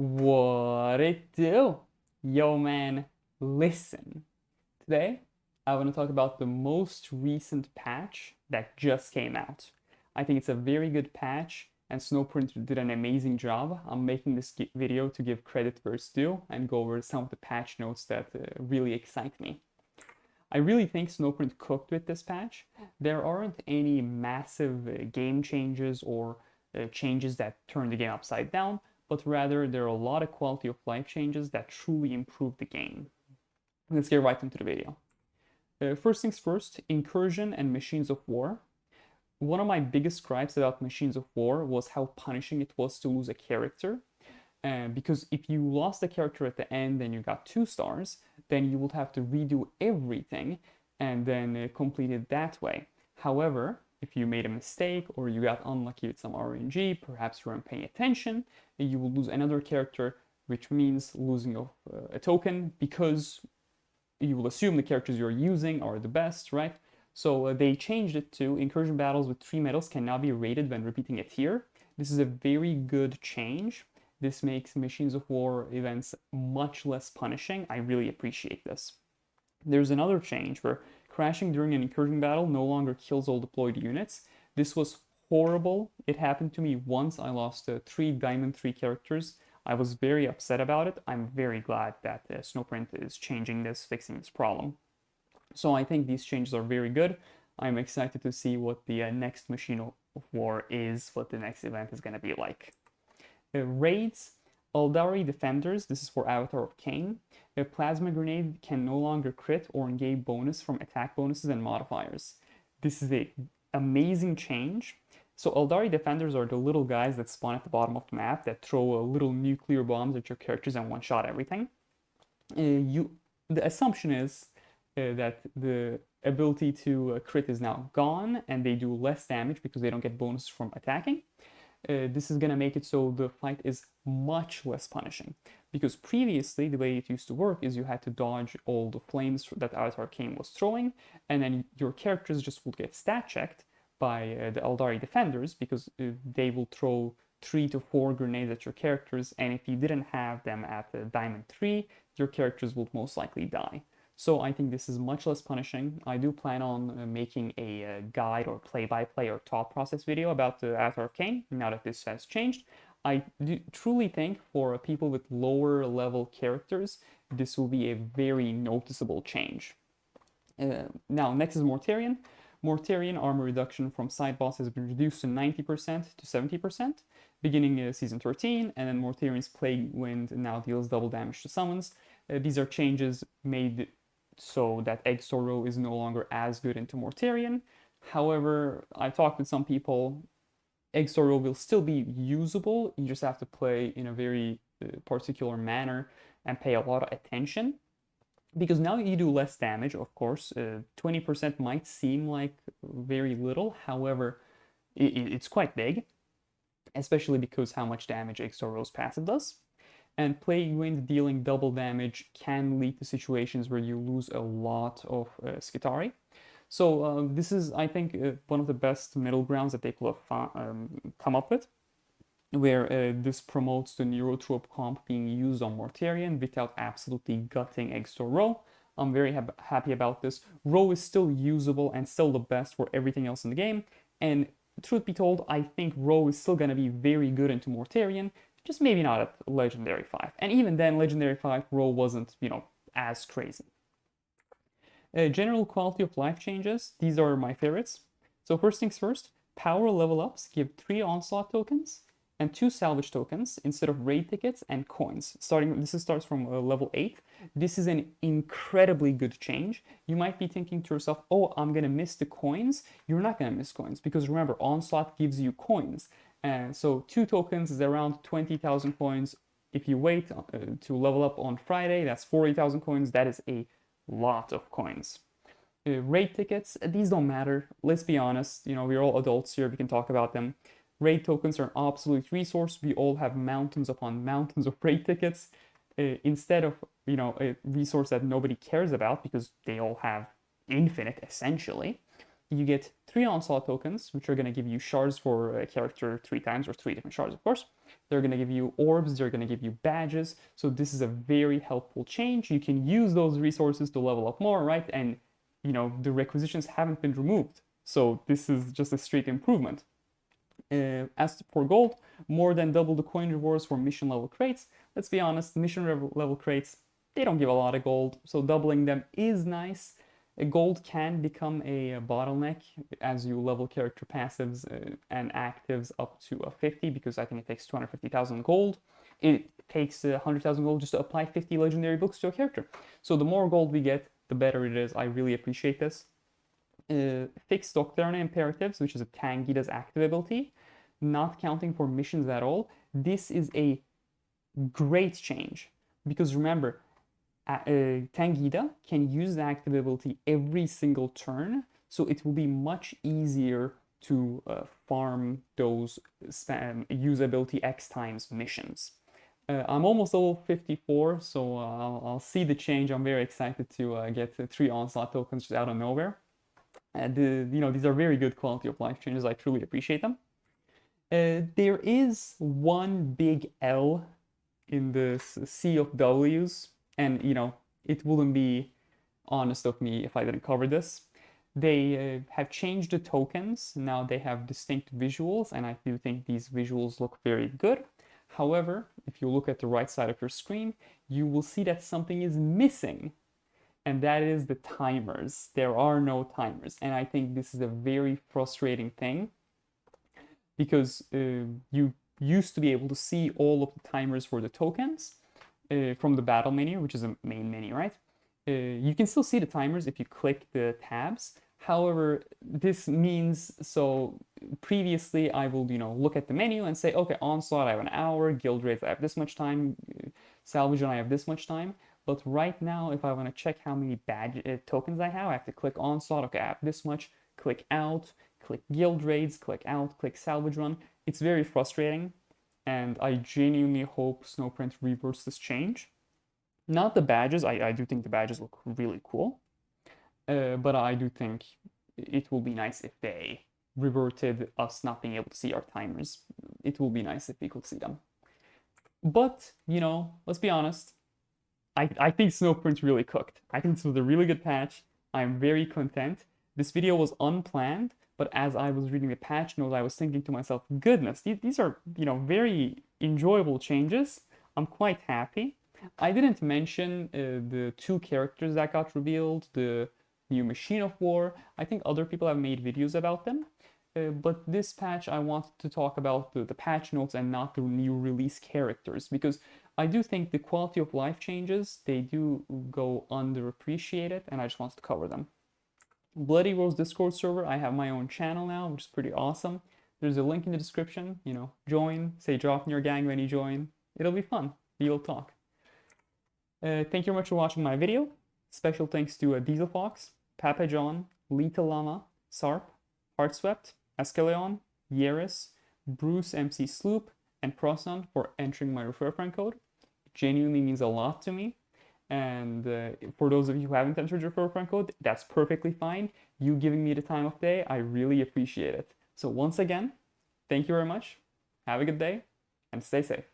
What it do? Yo man, listen. Today, I want to talk about the most recent patch that just came out. I think it's a very good patch, and Snowprint did an amazing job. I'm making this video to give credit where it's due and go over some of the patch notes that really excite me. I really think Snowprint cooked with this patch. There aren't any massive game changes or changes that turn the game upside down, but rather there are a lot of quality of life changes that truly improve the game. Let's get right into the video. First things first, Incursion and Machines of War. One of my biggest gripes about Machines of War was how punishing it was to lose a character. Because if you lost a character at the end and you got 2 stars, then you would have to redo everything and then complete it that way. However, if you made a mistake or you got unlucky with some RNG, perhaps you weren't paying attention, you will lose another character, which means losing of a token because you will assume the characters you're using are the best, right? So they changed it to incursion battles with 3 medals can now be rated when repeating a tier. This is a very good change. This makes Machines of War events much less punishing. I really appreciate this. There's another change where crashing during an incursion battle no longer kills all deployed units. This was horrible. It happened to me once. I lost 3 Diamond 3 characters. I was very upset about it. I'm very glad that Snowprint is changing this, fixing this problem. So I think these changes are very good. I'm excited to see what the next Machine of War is, what the next event is going to be like. Raids, Aeldari Defenders, this is for Avatar of Cain. A Plasma Grenade can no longer crit or engage bonus from attack bonuses and modifiers. This is an amazing change. So Aeldari Defenders are the little guys that spawn at the bottom of the map that throw little nuclear bombs at your characters and one-shot everything. The assumption is that the ability to crit is now gone and they do less damage because they don't get bonus from attacking. This is going to make it so the fight is much less punishing. Because previously, the way it used to work is you had to dodge all the flames that Avatar Cain was throwing, and then your characters just would get stat checked by the Aeldari Defenders because they will throw 3 to 4 grenades at your characters, and if you didn't have them at Diamond 3, your characters would most likely die. So I think this is much less punishing. I do plan on making a guide or play-by-play or thought process video about the Avatar of Cain, now that this has changed. I do truly think for people with lower level characters, this will be a very noticeable change. Now, next is Mortarion. Mortarion armor reduction from side boss has been reduced to 90% to 70%, beginning season 13, and then Mortarion's Plague Wind now deals double damage to summons. These are changes made so that Egg Sorrow is no longer as good into Mortarion. However, I've talked with some people, Egg Sorrow will still be usable, you just have to play in a very particular manner and pay a lot of attention. Because now you do less damage, of course, 20% might seem like very little, however, it's quite big, especially because how much damage Egg Sorrow's passive does. And Plague Wind dealing double damage can lead to situations where you lose a lot of Skitarii. So this is, I think, one of the best middle grounds that they could have come up with, where this promotes the Neurotrope comp being used on Mortarion without absolutely gutting Extor Row. I'm very happy about this. Row is still usable and still the best for everything else in the game, and truth be told, I think Row is still going to be very good into Mortarion, just maybe not at Legendary 5. And even then, Legendary 5 Row wasn't, as crazy. General quality of life changes, these are my favorites. So first things first, power level ups give 3 onslaught tokens and 2 salvage tokens instead of raid tickets and coins. This starts from level 8. This is an incredibly good change. You might be thinking to yourself, oh, I'm gonna miss the coins. You're not gonna miss coins because remember, onslaught gives you coins. So 2 tokens is around 20,000 coins. If you wait to level up on Friday, that's 40,000 coins. That is a lot of coins. Raid tickets, these don't matter. Let's be honest, we're all adults here, we can talk about them. Raid tokens are an obsolete resource. We all have mountains upon mountains of raid tickets. Instead of, a resource that nobody cares about because they all have infinite, essentially. you get 3 onslaught tokens, which are going to give you shards for a character 3 times, or 3 different shards, of course. They're going to give you orbs, they're going to give you badges. So this is a very helpful change. You can use those resources to level up more, right? And, you know, the requisitions haven't been removed. So this is just a straight improvement. As for gold, more than double the coin rewards for mission level crates. Let's be honest, mission level crates, they don't give a lot of gold, so doubling them is nice. Gold can become a bottleneck as you level character passives and actives up to 50, because I think it takes 250,000 gold. It takes 100,000 gold just to apply 50 legendary books to a character. So the more gold we get, the better it is. I really appreciate this. Fixed Doctrina Imperatives, which is a Tangida's active ability, not counting for missions at all. This is a great change, because remember, Tangida can use the active ability every single turn, so it will be much easier to farm those use ability X times missions. I'm almost level 54, so I'll see the change. I'm very excited to get 3 onslaught tokens just out of nowhere. And you know, these are very good quality of life changes. I truly appreciate them. There is one big L in the sea of W's, and you know, it wouldn't be honest of me if I didn't cover this. They have changed the tokens. Now they have distinct visuals, and I do think these visuals look very good. However, if you look at the right side of your screen, you will see that something is missing, and that is the timers. There are no timers, and I think this is a very frustrating thing, because you used to be able to see all of the timers for the tokens from the battle menu, which is a main menu, right? You can still see the timers if you click the tabs. However, this means, so previously I will, you know, look at the menu and say, okay, onslaught, I have an hour, guild raids, I have this much time, salvage, I have this much time. But right now, if I want to check how many badge tokens I have to click onslaught, okay, I have this much, click out, click guild raids, click out, click salvage run. It's very frustrating, and I genuinely hope Snowprint reverts this change. Not the badges, I do think the badges look really cool, but I do think it will be nice if they reverted us not being able to see our timers. It will be nice if we could see them. But, you know, let's be honest, I think Snowprint really cooked. I think this was a really good patch. I'm very content. This video was unplanned, but as I was reading the patch notes, I was thinking to myself, goodness, these are, you know, very enjoyable changes. I'm quite happy. I didn't mention the 2 characters that got revealed, the new Machine of War. I think other people have made videos about them. But this patch, I wanted to talk about the patch notes and not the new release characters, because I do think the quality of life changes, they do go underappreciated, and I just wanted to cover them. Bloody Rose Discord server, I have my own channel now, which is pretty awesome. There's a link in the description, you know, join, say Draupnir gang when you join. It'll be fun, we'll talk. Thank you very much for watching my video. Special thanks to Diesel Fox, Papa John, Lita Lama, Sarp, Heartswept, Askeleon, Yeris, Bruce MC Sloop, and Proson for entering my refer friend code. It genuinely means a lot to me. And for those of you who haven't entered your refer friend code, that's perfectly fine. You giving me the time of day, I really appreciate it. So once again, thank you very much. Have a good day and stay safe.